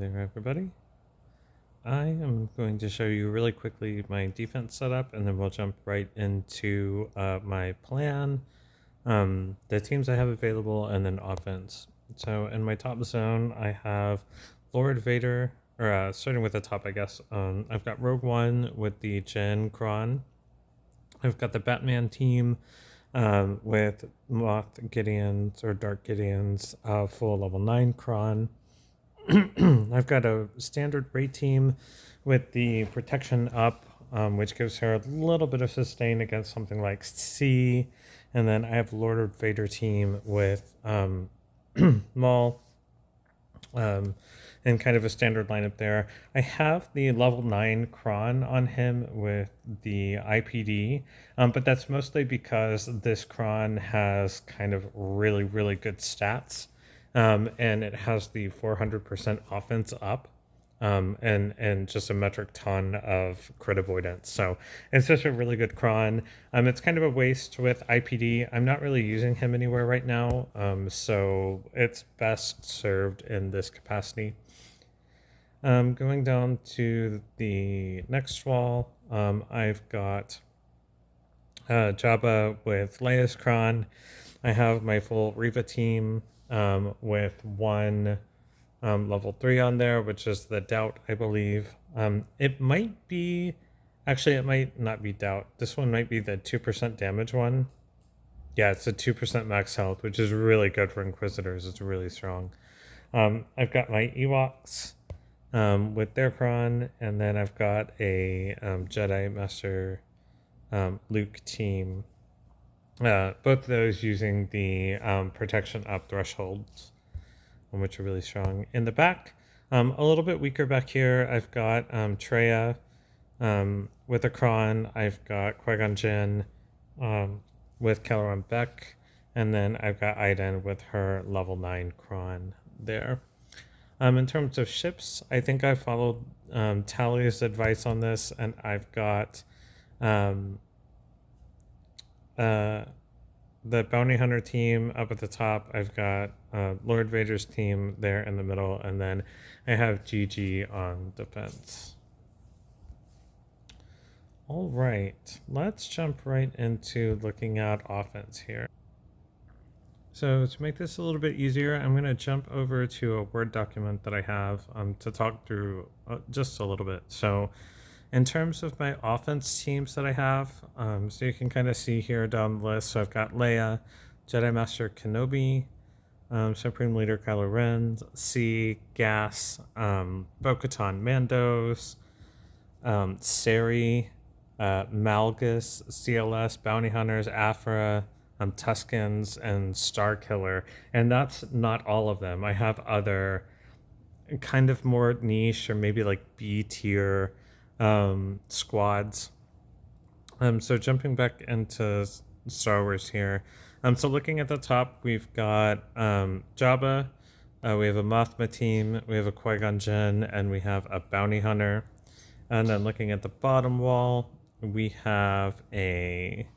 There, everybody. I am going to show you really quickly my defense setup, and then we'll jump right into my plan, the teams I have available, and then offense. So in my top zone, I have Lord Vader, or starting with the top, I guess. I've got Rogue One with the Jyn Kron. I've got the Batman team with Moth Gideons or Dark Gideons, full level 9 Kron. I've got a standard Rey team with the protection up, which gives her a little bit of sustain against something like C. And then I have Lord Vader team with Maul, and kind of a standard lineup there. I have the level 9 Kron on him with the IPD, but that's mostly because this Kron has kind of really, really good stats. And it has the 400% offense up, and just a metric ton of crit avoidance. So it's just a really good Kron. It's kind of a waste with IPD. I'm not really using him anywhere right now, so it's best served in this capacity. Going down to the next wall, I've got Jabba with Leia's Kron. I have my full Reva team with one level 3 on there, which is the Doubt, I believe. It might be, actually, it might not be Doubt. This one might be the 2% damage one. Yeah, it's a 2% max health, which is really good for Inquisitors. It's really strong. I've got my Ewoks with their Kron, and then I've got a Jedi Master Luke team. Both of those using the protection up thresholds, which are really strong. In the back, a little bit weaker back here, I've got Treya with a Kron. I've got Qui-Gon Jinn with Kelleron Beck, and then I've got Iden with her level 9 Kron there. In terms of ships, I think I followed Tally's advice on this, and I've got the Bounty Hunter team up at the top. I've got Lord Vader's team there in the middle, and then I have GG on defense. All right, let's jump right into looking at offense here. So to make this a little bit easier, I'm going to jump over to a Word document that I have to talk through just a little bit. So in terms of my offense teams that I have, so you can kind of see here down the list. So I've got Leia, Jedi Master Kenobi, Supreme Leader Kylo Ren, C, Gas, Bo-Katan Mandos, Sari, Malgus, CLS, Bounty Hunters, Aphra, Tuskans, and Star Killer. And that's not all of them. I have other kind of more niche or maybe like B tier squads. So jumping back into Star Wars here. So looking at the top, we've got Jabba, we have a Mothma team, we have a Qui-Gon Jinn, and we have a Bounty Hunter. And then looking at the bottom wall, we have a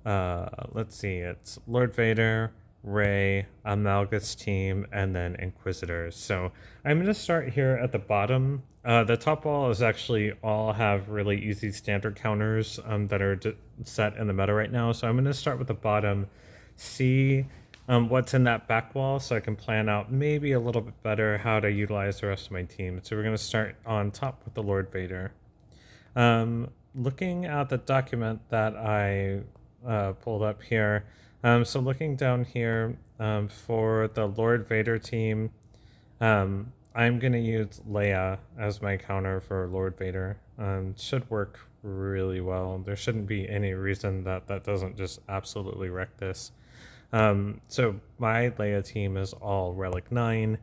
let's see, it's Lord Vader, Rey, a Malgus team, and then Inquisitors. So I'm going to start here at the bottom. The top wall is actually all have really easy standard counters that are set in the meta right now. So I'm going to start with the bottom, see what's in that back wall, so I can plan out maybe a little bit better how to utilize the rest of my team. So we're going to start on top with the Lord Vader. Looking at the document that I pulled up here, so looking down here for the Lord Vader team, I'm going to use Leia as my counter for Lord Vader. Should work really well. There shouldn't be any reason that that doesn't just absolutely wreck this. So my Leia team is all Relic 9.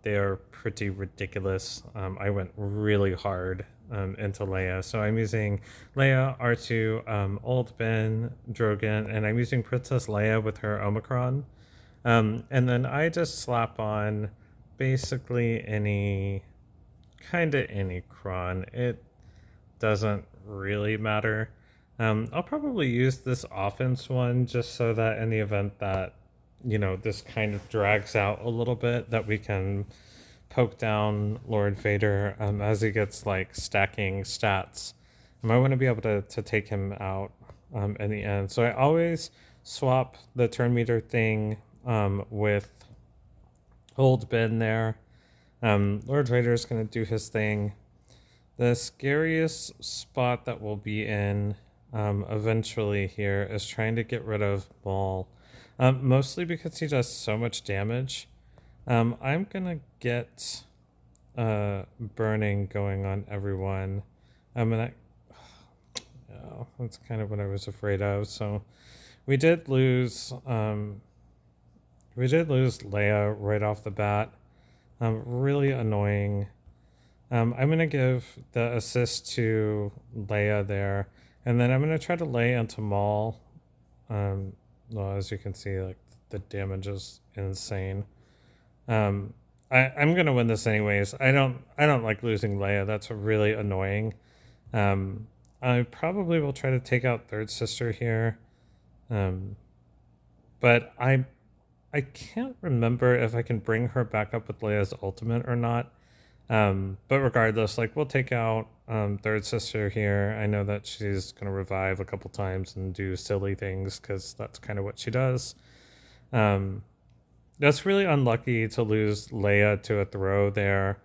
They're pretty ridiculous. I went really hard into Leia. So I'm using Leia, R2, Old Ben, Drogon, and I'm using Princess Leia with her Omicron. And then I just slap on basically any Kron. It doesn't really matter. I'll probably use this offense one just so that in the event that, you know, this kind of drags out a little bit, that we can poke down Lord Vader as he gets like stacking stats. I want to be able to take him out in the end. So I always swap the turn meter thing with Old Ben there. Lord Vader is going to do his thing. The scariest spot that we'll be in eventually here is trying to get rid of Maul. Mostly because he does so much damage. I'm going to get burning going on everyone. That's kind of what I was afraid of. So we did lose Leia right off the bat. Really annoying. I'm going to give the assist to Leia there. And then I'm going to try to lay into Maul. Well, as you can see, like the damage is insane. I'm going to win this anyways. I don't like losing Leia. That's really annoying. I probably will try to take out Third Sister here. But I can't remember if I can bring her back up with Leia's ultimate or not. But regardless, like we'll take out Third Sister here. I know that she's going to revive a couple times and do silly things because that's kind of what she does. That's really unlucky to lose Leia to a throw there.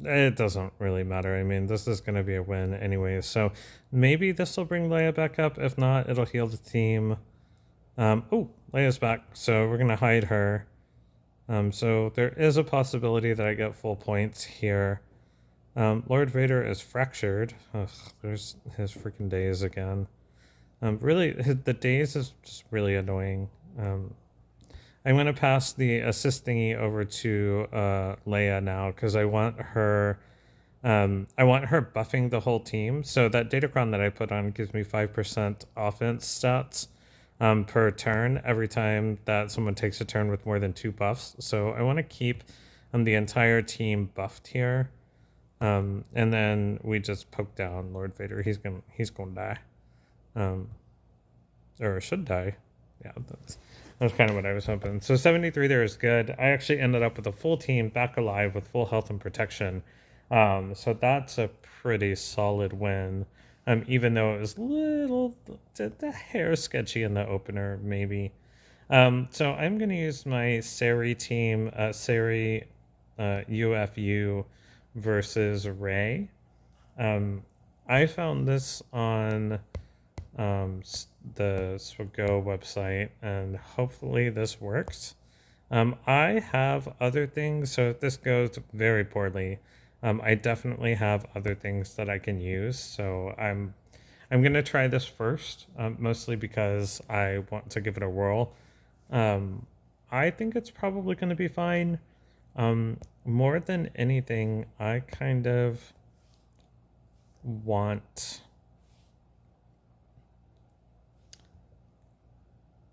It doesn't really matter. I mean, this is going to be a win anyway. So maybe this will bring Leia back up. If not, it'll heal the team. Leia's back. So we're going to hide her. So there is a possibility that I get full points here. Lord Vader is fractured. Ugh, there's his freaking days again. Really, the days is just really annoying. I'm going to pass the assist thingy over to Leia now because I want her buffing the whole team. So that Datacron that I put on gives me 5% offense stats per turn every time that someone takes a turn with more than 2 buffs. So I want to keep the entire team buffed here. And then we just poke down Lord Vader. He's gonna die. Or should die. Yeah, that's kind of what I was hoping. So 73 there is good. I actually ended up with a full team back alive with full health and protection. So that's a pretty solid win. Even though it was the hair sketchy in the opener, maybe. So I'm going to use my Sari team, Sari UFU versus Rey. I found this on the Swago website, and hopefully this works. I have other things, so if this goes very poorly, I definitely have other things that I can use. So I'm gonna try this first, mostly because I want to give it a whirl. I think it's probably going to be fine. More than anything, I kind of want.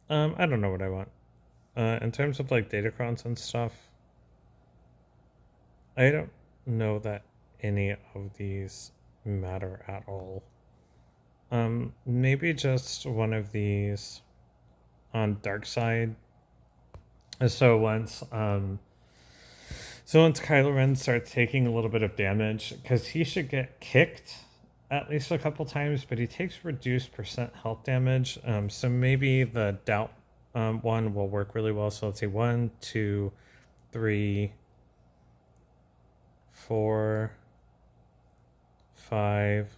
I don't know what I want. In terms of like datacrons and stuff, I don't know that any of these matter at all. Maybe just one of these on dark side. So once Kylo Ren starts taking a little bit of damage, because he should get kicked at least a couple times, but he takes reduced % health damage. So maybe the doubt one will work really well. So let's see, 1, 2, 3, 4, 5,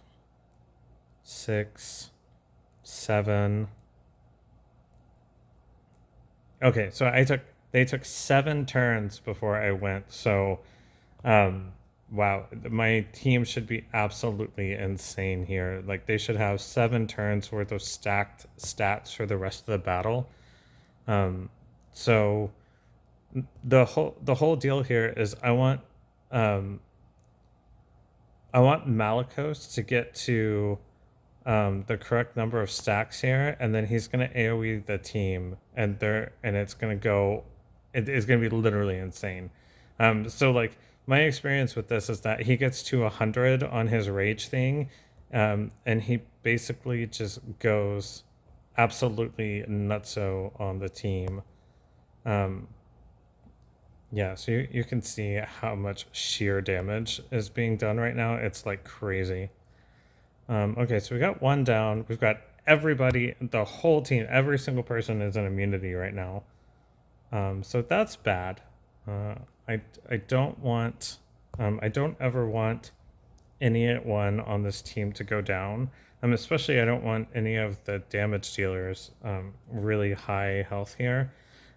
6, 7. Okay, so they took 7 turns before I went. So, wow, my team should be absolutely insane here. Like they should have 7 turns worth of stacked stats for the rest of the battle. So the whole deal here is I want Malgus to get to the correct number of stacks here, and then he's gonna AoE the team, and it's gonna go. It is gonna be literally insane. So like my experience with this is that he gets to 100 on his rage thing, and he basically just goes absolutely nutso on the team. Yeah, so you can see how much sheer damage is being done right now. It's like crazy. Okay, so we got one down. We've got everybody, the whole team, every single person is in immunity right now. So that's bad. Uh, I don't want, I don't ever want anyone on this team to go down. Especially I don't want any of the damage dealers really high health here.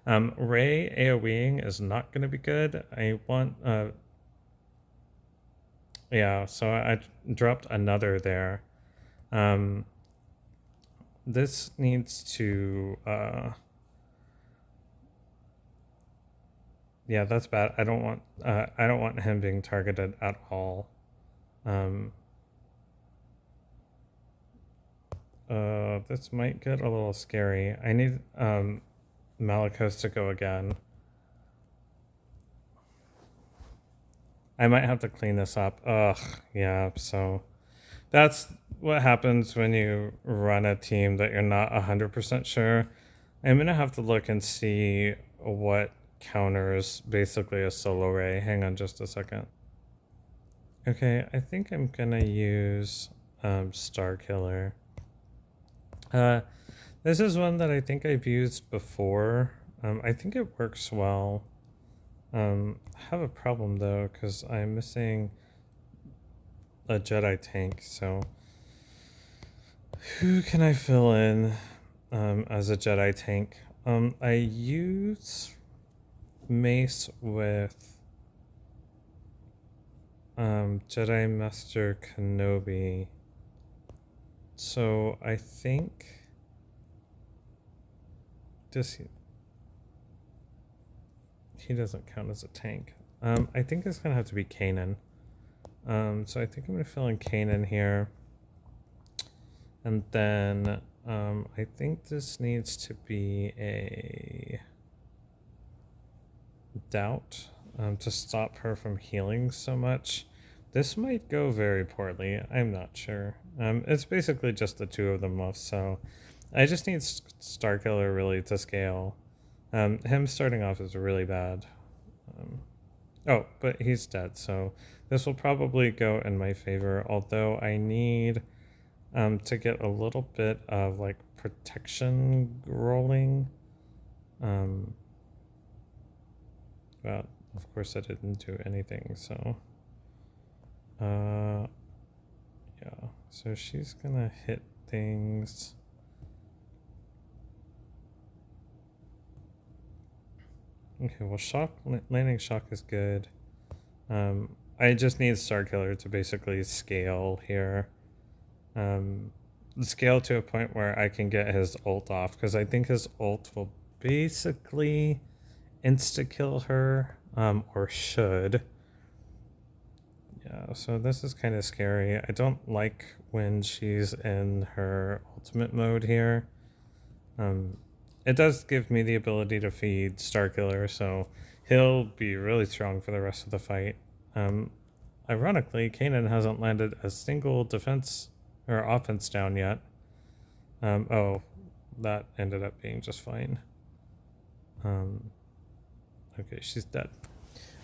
Ray AoEing is not going to be good. I want, yeah, so I dropped another there. This needs to, yeah, that's bad. I don't want him being targeted at all. This might get a little scary. I need Malgus to go again. I might have to clean this up. Ugh, yeah, so that's what happens when you run a team that you're not 100% sure. I'm going to have to look and see what counters basically a solo ray. Hang on just a second. Okay, I think I'm going to use Star Killer. This is one that I think I've used before. I think it works well. I have a problem though, because I'm missing a Jedi tank, so who can I fill in as a Jedi tank? I use Mace with Jedi Master Kenobi. So I think he doesn't count as a tank. I think it's gonna have to be Kanan. So I think I'm gonna fill in Kanan here. And then I think this needs to be a Doubt to stop her from healing so much. This might go very poorly. I'm not sure. It's basically just the two of them left, so I just need Starkiller really to scale. Him starting off is really bad. Oh, but he's dead, so this will probably go in my favor, although I need to get a little bit of like protection rolling. Well, of course I didn't do anything, so yeah, so she's gonna hit things. Okay, well, landing shock is good. I just need Starkiller to basically scale here. Scale to a point where I can get his ult off, because I think his ult will basically insta-kill her, or should. Yeah, so this is kind of scary. I don't like when she's in her ultimate mode here. It does give me the ability to feed Starkiller, so he'll be really strong for the rest of the fight. Ironically, Kanan hasn't landed a single defense or offense down yet. Oh, that ended up being just fine. Okay, she's dead.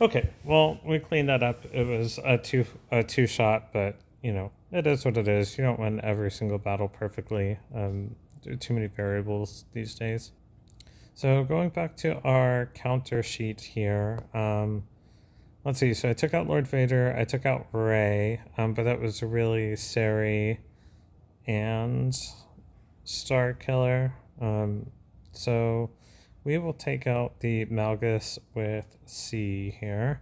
Okay, well, we cleaned that up. It was a two shot, but you know, it is what it is. You don't win every single battle perfectly. There are too many variables these days. So going back to our counter sheet here, let's see. So I took out Lord Vader, I took out Rey, but that was really Sari and Starkiller. So we will take out the Malgus with C here.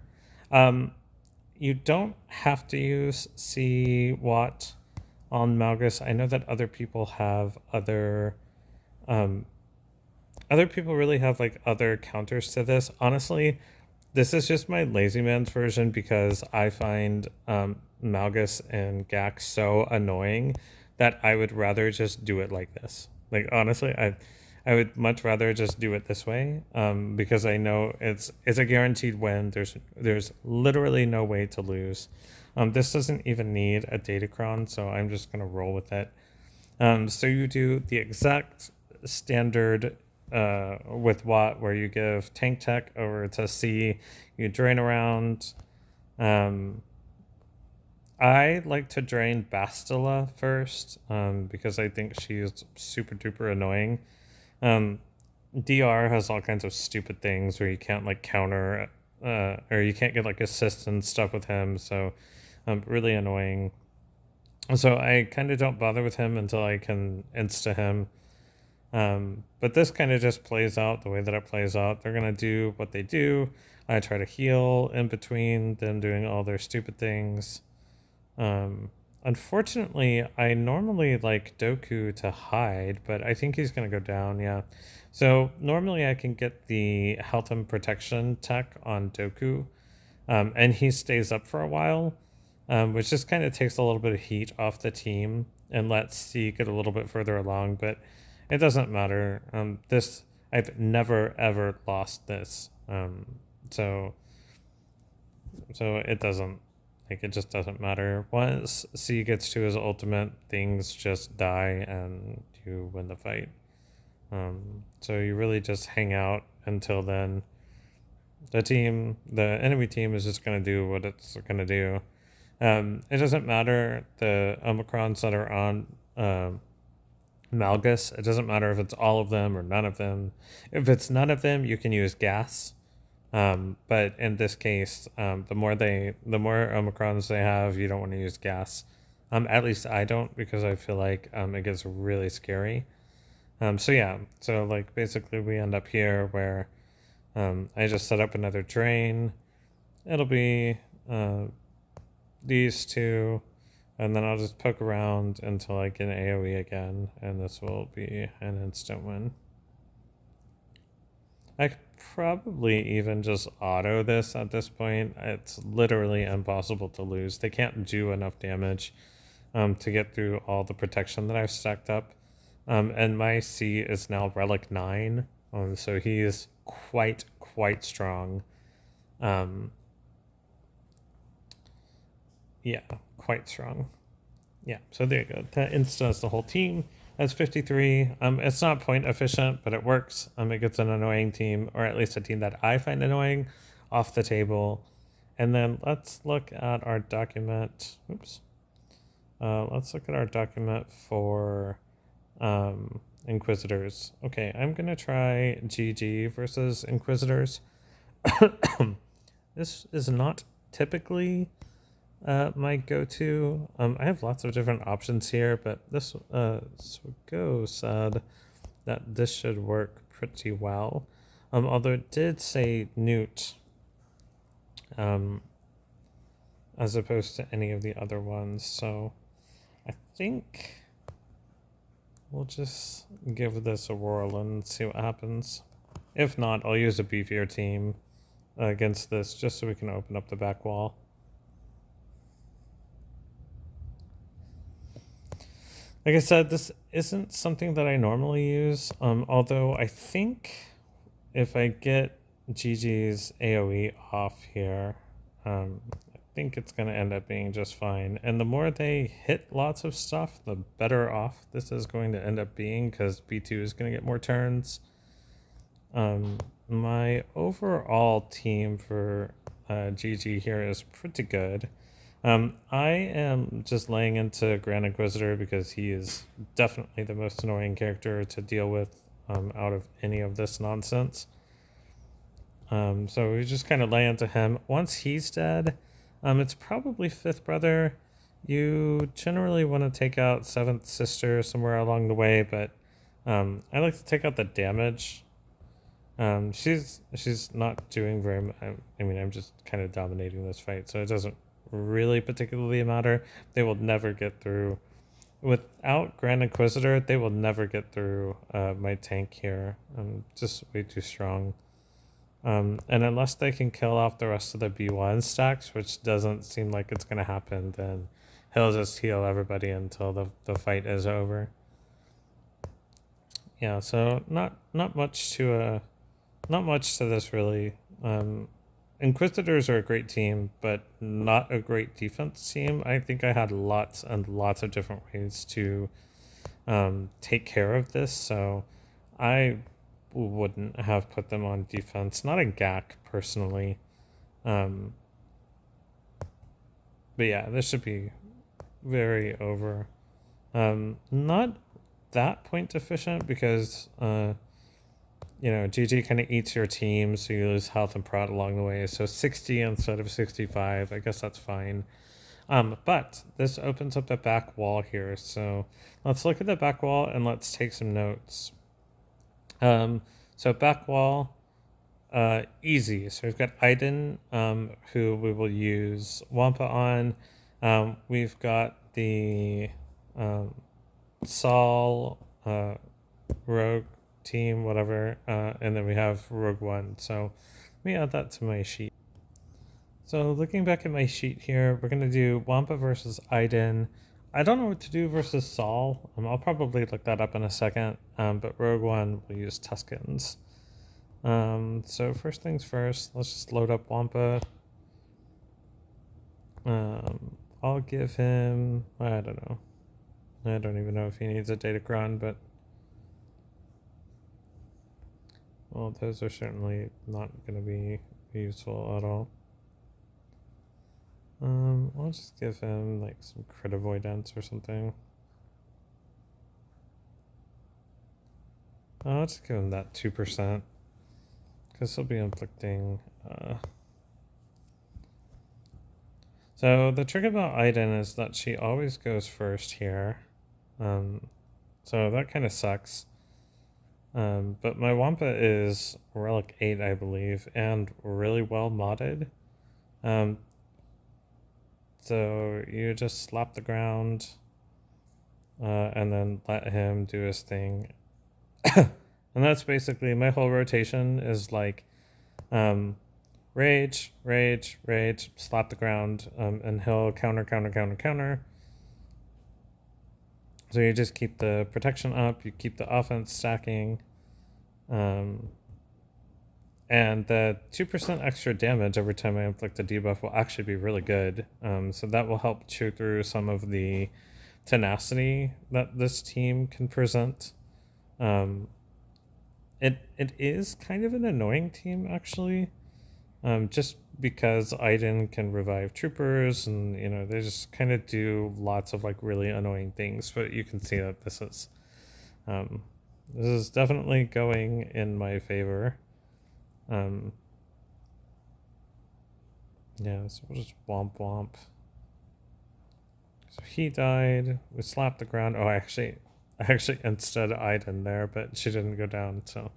You don't have to use C Watt on Malgus. I know that other people have other people really have like other counters to this. Honestly, this is just my lazy man's version, because I find Malgus and GAC so annoying that I would rather just do it like this. Like, honestly, I would much rather just do it this way, because I know it's a guaranteed win. There's literally no way to lose. This doesn't even need a datacron, so I'm just gonna roll with it. So you do the exact standard with Watt, where you give tank tech over to C, you drain around. I like to drain Bastila first, because I think she's super duper annoying. DR has all kinds of stupid things where you can't like counter, or you can't get like assist and stuff with him, so really annoying. So I kind of don't bother with him until I can insta him. But this kind of just plays out the way that it plays out. They're gonna do what they do. I try to heal in between them doing all their stupid things. Unfortunately, I normally like Doku to hide, but I think he's going to go down, yeah. So normally I can get the health and protection tech on Doku, and he stays up for a while, which just kind of takes a little bit of heat off the team and lets C get a little bit further along, but it doesn't matter. I've never ever lost this, so it doesn't. Like, it just doesn't matter. Once C gets to his ultimate, things just die and you win the fight. So you really just hang out until then. The enemy team is just going to do what it's going to do. It doesn't matter the Omicrons that are on Malgus. It doesn't matter if it's all of them or none of them. If it's none of them, you can use gas. But in this case, the more Omicrons they have, you don't want to use gas. At least I don't, because I feel like it gets really scary. So like basically we end up here where I just set up another drain. It'll be these two, and then I'll just poke around until I get an AoE again, and this will be an instant win. I could probably even just auto this at this point. It's literally impossible to lose. They can't do enough damage to get through all the protection that I've stacked up. And my C is now Relic 9, so he is quite strong. Yeah, quite strong. Yeah, so there you go. That instas the whole team. That's 53. It's not point efficient, but it works. It gets an annoying team, or at least a team that I find annoying, off the table. And then let's look at our document. Oops. Let's look at our document for Inquisitors. Okay, I'm going to try GG versus Inquisitors. This is not typically my go-to. I have lots of different options here, but this Swago said that this should work pretty well. Although it did say Newt, as opposed to any of the other ones. So I think we'll just give this a whirl and see what happens. If not, I'll use a beefier team against this, just so we can open up the back wall. Like I said, this isn't something that I normally use, although I think if I get GG's AoE off here, I think it's going to end up being just fine. And the more they hit lots of stuff, the better off this is going to end up being, because B2 is going to get more turns. My overall team for GG here is pretty good. I am just laying into Grand Inquisitor because he is definitely the most annoying character to deal with out of any of this nonsense. So we just kind of lay into him. Once he's dead, it's probably Fifth Brother. You generally want to take out Seventh Sister somewhere along the way, but I like to take out the damage. She's not doing very much. I mean, I'm just kind of dominating this fight, so it doesn't really particularly matter. They will never get through. Without Grand Inquisitor, they will never get through my tank here. I'm just way too strong. And unless they can kill off the rest of the B1 stacks, which doesn't seem like it's going to happen, then he'll just heal everybody until the fight is over. Yeah, so not much to this really. Inquisitors are a great team, but not a great defense team. I think I had lots and lots of different ways to take care of this, so I wouldn't have put them on defense. Not a GAC, personally. But yeah, this should be very over. Not that point deficient because, GG kind of eats your team, so you lose health and prot along the way. So 60 instead of 65, I guess that's fine. But this opens up the back wall here. So let's look at the back wall and let's take some notes. So back wall, easy. So we've got Iden, who we will use Wampa on. We've got the Sal Rogue team, whatever, and then we have Rogue One. So let me add that to my sheet. So looking back at my sheet here, we're going to do Wampa versus Iden. I don't know what to do versus Sal. I'll probably look that up in a second, but Rogue One will use Tuskans. So first things first, let's just load up Wampa. I'll give him, I don't know. I don't even know if he needs a datacron, but well, those are certainly not going to be useful at all. I'll just give him like some crit avoidance or something. I'll just give him that 2%, because he'll be inflicting. So the trick about Iden is that she always goes first here. So that kind of sucks. But my Wampa is Relic 8, I believe, and really well modded. So you just slap the ground, and then let him do his thing. And that's basically my whole rotation is like, rage, rage, rage, slap the ground, and he'll counter, counter, counter, counter. So you just keep the protection up, you keep the offense stacking, and the 2% extra damage every time I inflict a debuff will actually be really good. So that will help chew through some of the tenacity that this team can present. It is kind of an annoying team, actually, just because Iden can revive troopers, and they just kind of do lots of like really annoying things. But you can see that this is definitely going in my favor. Yeah, so we'll just womp womp. So he died. We slapped the ground. Oh, I actually instead Iden there, but she didn't go down. So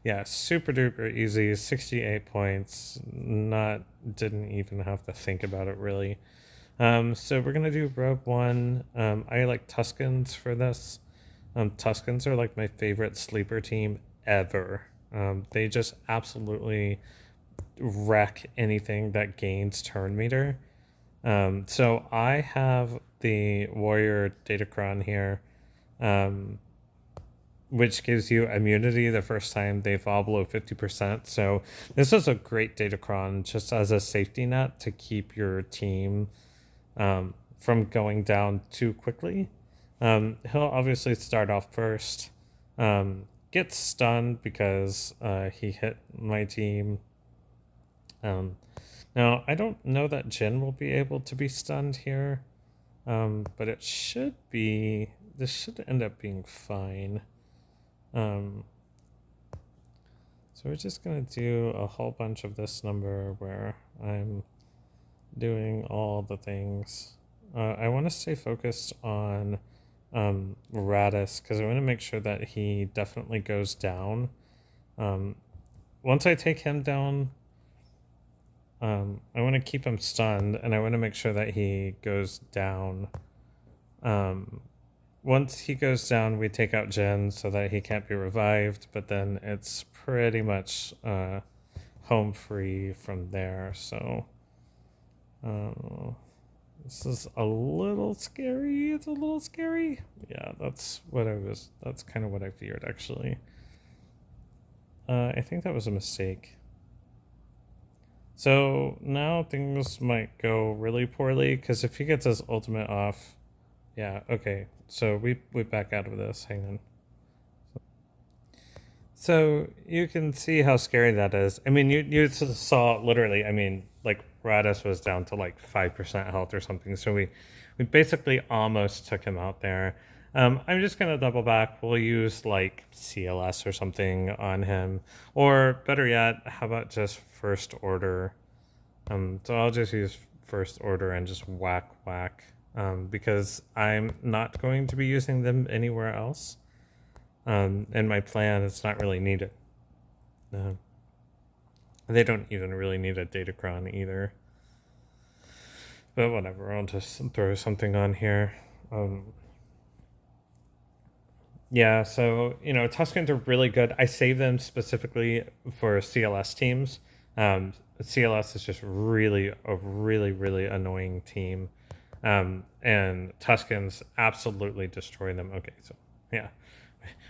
yeah, super duper easy. 68 points. Didn't even have to think about it really. So we're gonna do Rogue One. I like Tuskans for this. Tuskans are like my favorite sleeper team ever. They just absolutely wreck anything that gains turn meter. So I have the Warrior Datacron here, which gives you immunity the first time they fall below 50%. So this is a great Datacron just as a safety net to keep your team from going down too quickly. He'll obviously start off first, get stunned because he hit my team. Now, I don't know that Jin will be able to be stunned here, but this should end up being fine. So we're just going to do a whole bunch of this number where I'm doing all the things. I want to stay focused on Radis because I want to make sure that he definitely goes down. Once I take him down, I want to keep him stunned, and I want to make sure that he goes down. Once he goes down, we take out Jin so that he can't be revived, but then it's pretty much home free from there. So this is a little scary. It's a little scary. Yeah, that's kind of what I feared, actually. I think that was a mistake. So now things might go really poorly, because if he gets his ultimate off, yeah, okay. So we back out of this. Hang on. So you can see how scary that is. I mean, you saw literally. I mean, like Radis was down to like 5% health or something. So we basically almost took him out there. I'm just gonna double back. We'll use like CLS or something on him, or better yet, how about just first order? So I'll just use first order and just whack whack. Because I'm not going to be using them anywhere else. In my plan, it's not really needed. Uh, they don't even really need a datacron either. But whatever, I'll just throw something on here. Yeah, so, Tuskans are really good. I save them specifically for CLS teams. CLS is just really a really, really annoying team. And Tuskans absolutely destroy them. Okay, so, yeah.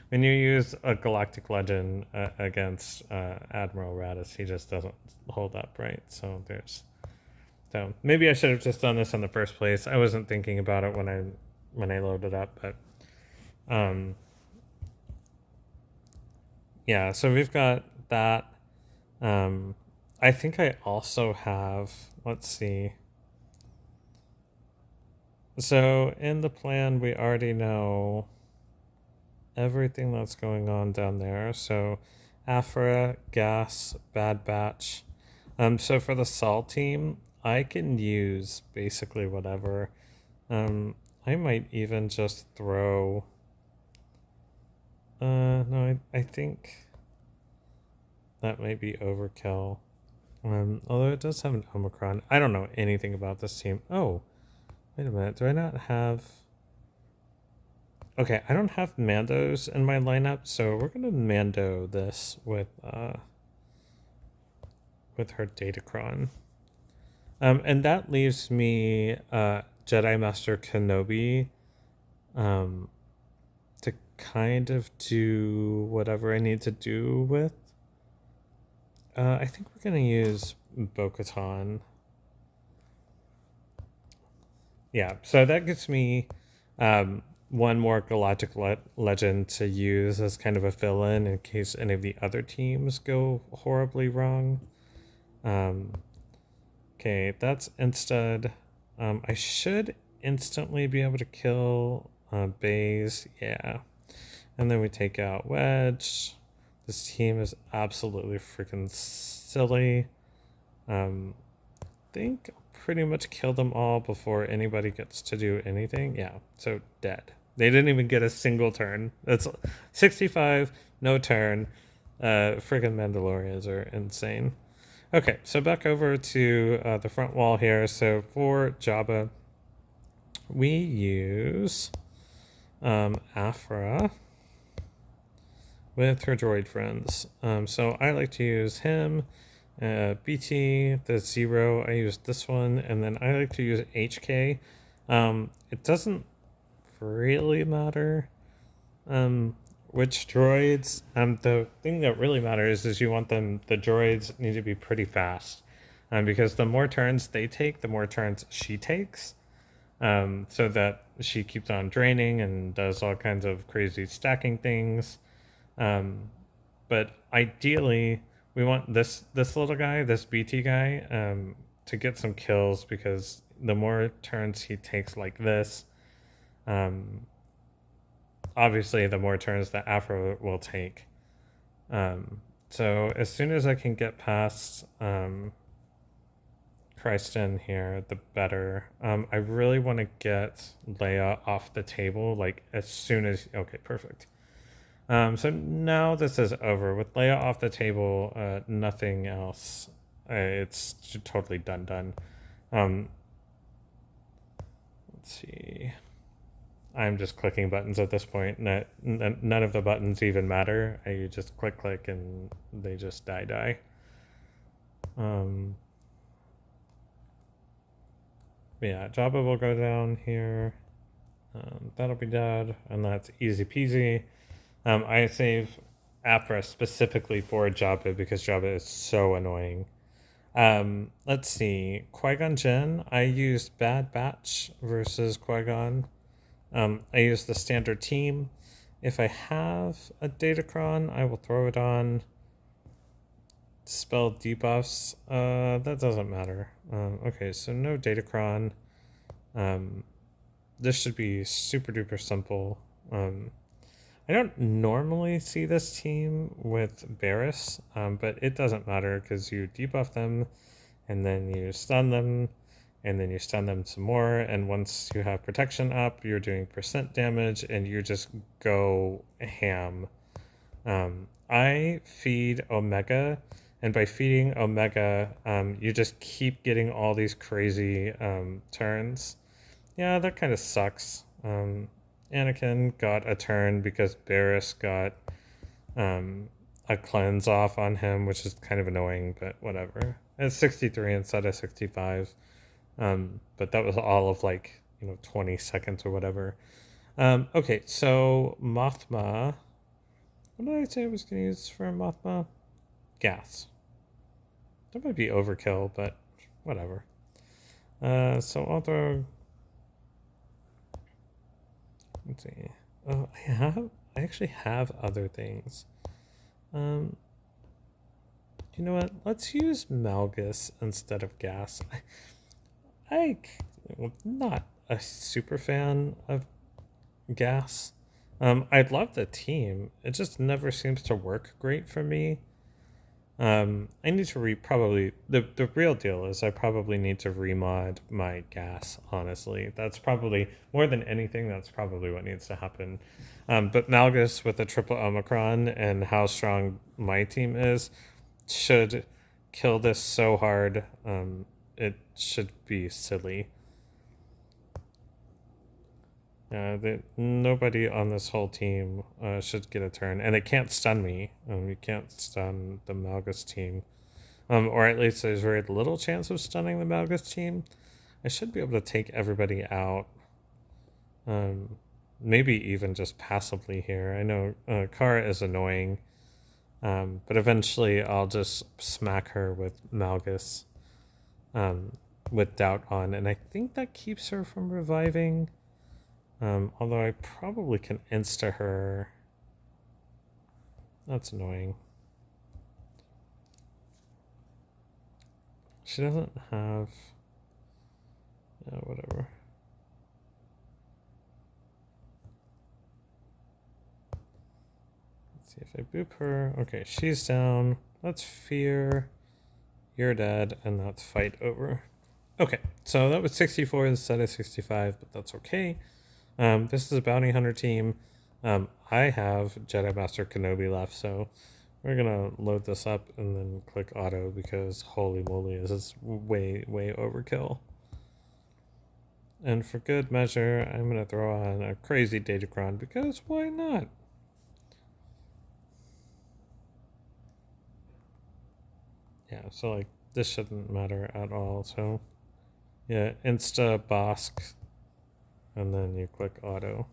When you use a Galactic Legend against Admiral Radis, he just doesn't hold up, right? So maybe I should have just done this in the first place. I wasn't thinking about it when I loaded up, but yeah. So we've got that. I think I also have. Let's see. So in the plan, we already know everything that's going on down there. So Aphra, Gas, Bad Batch. So for the Sal team, I can use basically whatever. I might even just throw. No, I think that might be overkill. Although it does have an Omicron. I don't know anything about this team. Oh, wait a minute. Do I not have? Okay, I don't have Mandos in my lineup, so we're gonna Mando this with her Datacron. And that leaves me Jedi Master Kenobi to kind of do whatever I need to do with. I think we're gonna use Bo-Katan. Yeah, so that gives me one more Galactic Legend to use as kind of a fill-in in case any of the other teams go horribly wrong. Okay, that's instead. I should instantly be able to kill Baze. Yeah. And then we take out Wedge. This team is absolutely freaking silly. Think I'll pretty much kill them all before anybody gets to do anything. Yeah, so dead. They didn't even get a single turn. That's 65, no turn. Freaking Mandalorians are insane. Okay, so back over to the front wall here. So for Jabba, we use Aphra with her droid friends. So I like to use him. BT, the 0, I use this one. And then I like to use HK. It doesn't really matter which droids. The thing that really matters is you want the droids need to be pretty fast, because the more turns they take, the more turns she takes, so that she keeps on draining and does all kinds of crazy stacking things. But ideally, we want this little guy, this BT guy, to get some kills, because the more turns he takes like this, obviously the more turns that Aphra will take. So as soon as I can get past Christen here, the better. I really want to get Leia off the table, like as soon as... Okay, perfect. So now this is over. With Leia off the table, nothing else. It's totally done. Let's see. I'm just clicking buttons at this point. None of the buttons even matter. I just click and they just die. Yeah, Jabba will go down here. That'll be dead, and that's easy peasy. I save Aphra specifically for Jabba because Jabba is so annoying. Let's see. Qui-Gon Jinn, I used Bad Batch versus Qui-Gon. I used the standard team. If I have a Datacron, I will throw it on. Spell debuffs. That doesn't matter. Okay, so no Datacron. This should be super duper simple. I don't normally see this team with Barris, but it doesn't matter because you debuff them and then you stun them and then you stun them some more. And once you have protection up, you're doing percent damage and you just go ham. I feed Omega, and by feeding Omega, you just keep getting all these crazy turns. Yeah, that kind of sucks. Anakin got a turn because Barris got a cleanse off on him, which is kind of annoying, but whatever. It's 63 instead of 65. But that was all of 20 seconds or whatever. Okay, so Mothma. What did I say I was going to use for Mothma? Gas. That might be overkill, but whatever. So I'll throw. Let's see. Oh, I actually have other things. You know what? Let's use Malgus instead of gas. I'm not a super fan of gas. I love the team. It just never seems to work great for me. I need to probably the real deal is I probably need to remod my gas, honestly. That's probably more than anything, that's probably what needs to happen. But Malgus with the triple Omicron and how strong my team is should kill this so hard. It should be silly. Nobody on this whole team should get a turn, and it can't stun me. You can't stun the Malgus team, or at least there's very little chance of stunning the Malgus team. I should be able to take everybody out, maybe even just passively here. I know Kara is annoying, but eventually I'll just smack her with Malgus, with doubt on, and I think that keeps her from reviving. Although I probably can insta her. That's annoying. She doesn't have... Yeah, whatever. Let's see if I boop her. Okay, she's down. Let's fear. You're dead, and that's fight over. Okay, so that was 64 instead of 65, but that's okay. This is a bounty hunter team. I have Jedi Master Kenobi left, so we're gonna load this up and then click auto because holy moly, this is way overkill. And for good measure, I'm gonna throw on a crazy Datacron because why not? Yeah, so this shouldn't matter at all. So yeah, insta Bosk. And then you click auto.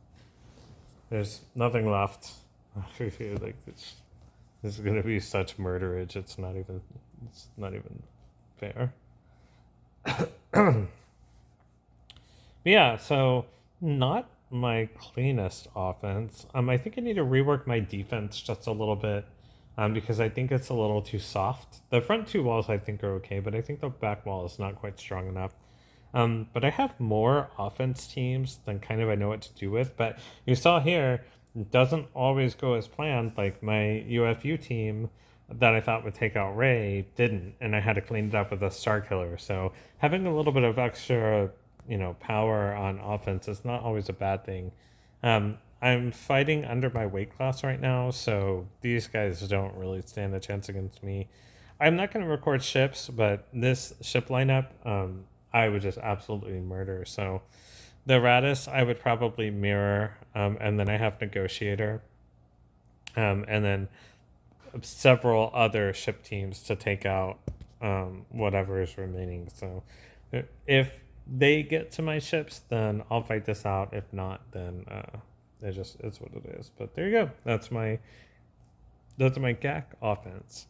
There's nothing left. This is gonna be such murderage. It's not even fair. Yeah, so not my cleanest offense. I think I need to rework my defense just a little bit. Because I think it's a little too soft. The front two walls I think are okay, but I think the back wall is not quite strong enough. But I have more offense teams than kind of I know what to do with. But you saw here, it doesn't always go as planned. Like my UFU team that I thought would take out Rey didn't, and I had to clean it up with a Star Killer. So having a little bit of extra, power on offense is not always a bad thing. I'm fighting under my weight class right now, so these guys don't really stand a chance against me. I'm not going to record ships, but this ship lineup, I would just absolutely murder. So the Radis I would probably mirror, and then I have Negotiator, and then several other ship teams to take out whatever is remaining. So if they get to my ships, then I'll fight this out. If not, then it's what it is. But there you go. That's my GAC offense.